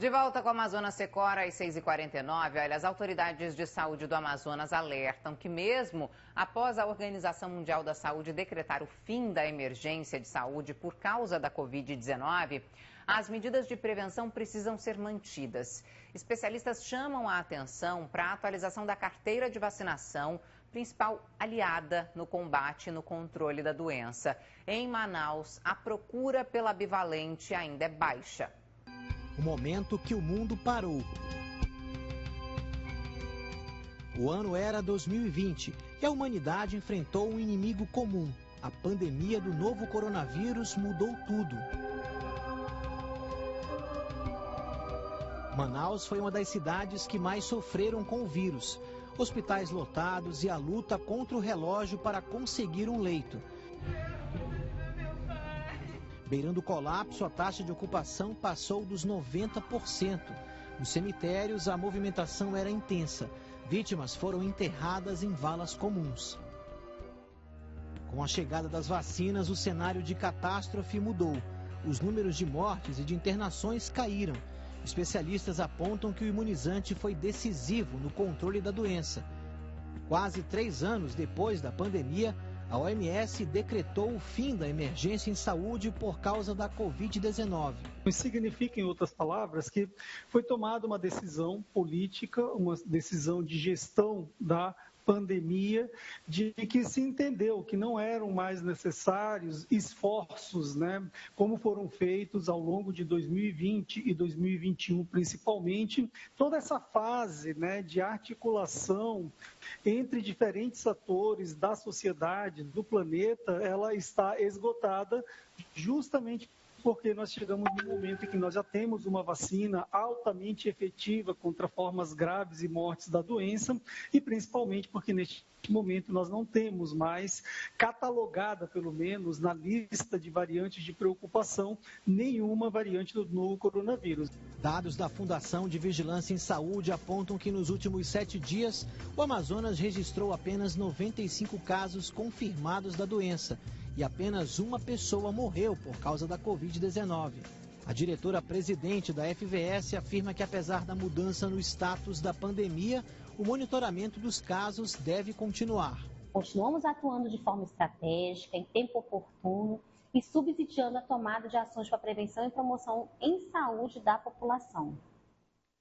De volta com o Amazonas Secora às 6h49, olha, as autoridades de saúde do Amazonas alertam que mesmo após a Organização Mundial da Saúde decretar o fim da emergência de saúde por causa da Covid-19, as medidas de prevenção precisam ser mantidas. Especialistas chamam a atenção para a atualização da carteira de vacinação, principal aliada no combate e no controle da doença. Em Manaus, a procura pela bivalente ainda é baixa. O momento que o mundo parou. O ano era 2020 e a humanidade enfrentou um inimigo comum. A pandemia do novo coronavírus mudou tudo. Manaus foi uma das cidades que mais sofreram com o vírus. Hospitais lotados e a luta contra o relógio para conseguir um leito. Beirando o colapso, a taxa de ocupação passou dos 90%. Nos cemitérios, a movimentação era intensa. Vítimas foram enterradas em valas comuns. Com a chegada das vacinas, o cenário de catástrofe mudou. Os números de mortes e de internações caíram. Especialistas apontam que o imunizante foi decisivo no controle da doença. Quase 3 anos depois da pandemia, a OMS decretou o fim da emergência em saúde por causa da Covid-19. Isso significa, em outras palavras, que foi tomada uma decisão política, uma decisão de gestão da pandemia, de que se entendeu que não eram mais necessários esforços, como foram feitos ao longo de 2020 e 2021, principalmente, toda essa fase, de articulação entre diferentes atores da sociedade, do planeta, ela está esgotada justamente porque nós chegamos num momento em que nós já temos uma vacina altamente efetiva contra formas graves e mortes da doença e principalmente porque neste momento nós não temos mais catalogada, pelo menos na lista de variantes de preocupação, nenhuma variante do novo coronavírus. Dados da Fundação de Vigilância em Saúde apontam que nos últimos 7 dias, o Amazonas registrou apenas 95 casos confirmados da doença e apenas uma pessoa morreu por causa da Covid-19. A diretora-presidente da FVS afirma que, apesar da mudança no status da pandemia, o monitoramento dos casos deve continuar. Continuamos atuando de forma estratégica, em tempo oportuno e subsidiando a tomada de ações para prevenção e promoção em saúde da população.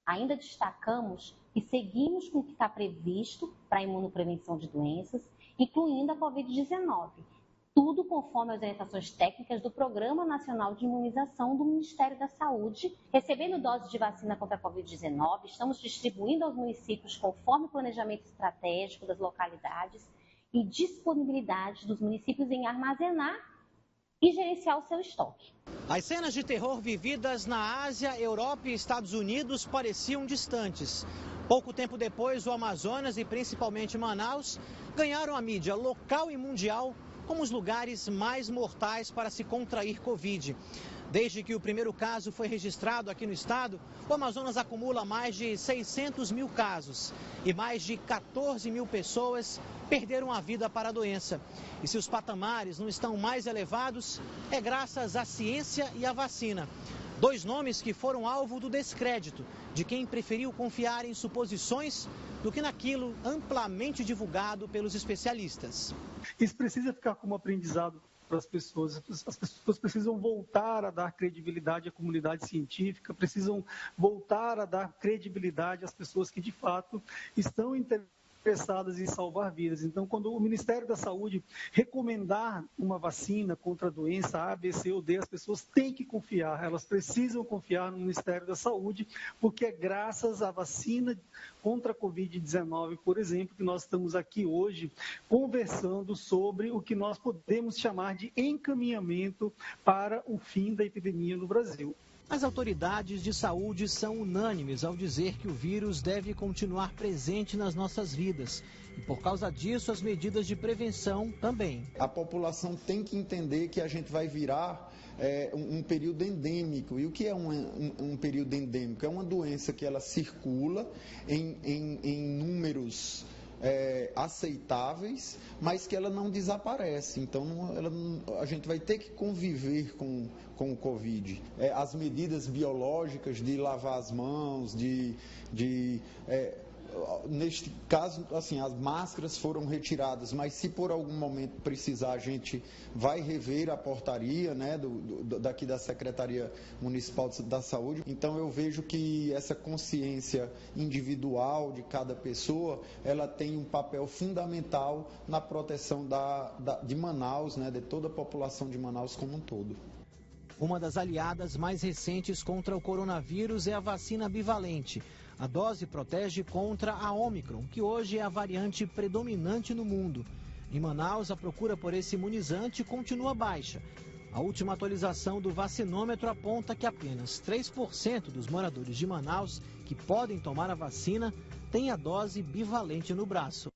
Ainda destacamos que seguimos com o que está previsto para a imunoprevenção de doenças, incluindo a Covid-19. Tudo conforme as orientações técnicas do Programa Nacional de Imunização do Ministério da Saúde. Recebendo doses de vacina contra a Covid-19, estamos distribuindo aos municípios conforme o planejamento estratégico das localidades e disponibilidade dos municípios em armazenar e gerenciar o seu estoque. As cenas de terror vividas na Ásia, Europa e Estados Unidos pareciam distantes. Pouco tempo depois, o Amazonas e principalmente Manaus ganharam a mídia local e mundial como os lugares mais mortais para se contrair Covid. Desde que o primeiro caso foi registrado aqui no estado, o Amazonas acumula mais de 600 mil casos e mais de 14 mil pessoas perderam a vida para a doença. E se os patamares não estão mais elevados, é graças à ciência e à vacina. 2 nomes que foram alvo do descrédito de quem preferiu confiar em suposições do que naquilo amplamente divulgado pelos especialistas. Isso precisa ficar como aprendizado para as pessoas. As pessoas precisam voltar a dar credibilidade à comunidade científica, precisam voltar a dar credibilidade às pessoas que, de fato, estão interessadas em salvar vidas. Então, quando o Ministério da Saúde recomendar uma vacina contra a doença A, B, C ou D, as pessoas têm que confiar, elas precisam confiar no Ministério da Saúde, porque é graças à vacina contra a Covid-19, por exemplo, que nós estamos aqui hoje conversando sobre o que nós podemos chamar de encaminhamento para o fim da epidemia no Brasil. As autoridades de saúde são unânimes ao dizer que o vírus deve continuar presente nas nossas vidas. E por causa disso, as medidas de prevenção também. A população tem que entender que a gente vai virar um período endêmico. E o que é um período endêmico? É uma doença que ela circula em números aceitáveis, mas que ela não desaparece. Então, a gente vai ter que conviver com o Covid. As medidas biológicas de lavar as mãos, neste caso, assim, as máscaras foram retiradas, mas se por algum momento precisar, a gente vai rever a portaria, né, daqui da Secretaria Municipal da Saúde. Então, eu vejo que essa consciência individual de cada pessoa, ela tem um papel fundamental na proteção de Manaus, né, de toda a população de Manaus como um todo. Uma das aliadas mais recentes contra o coronavírus é a vacina bivalente. A dose protege contra a Ômicron, que hoje é a variante predominante no mundo. Em Manaus, a procura por esse imunizante continua baixa. A última atualização do vacinômetro aponta que apenas 3% dos moradores de Manaus que podem tomar a vacina têm a dose bivalente no braço.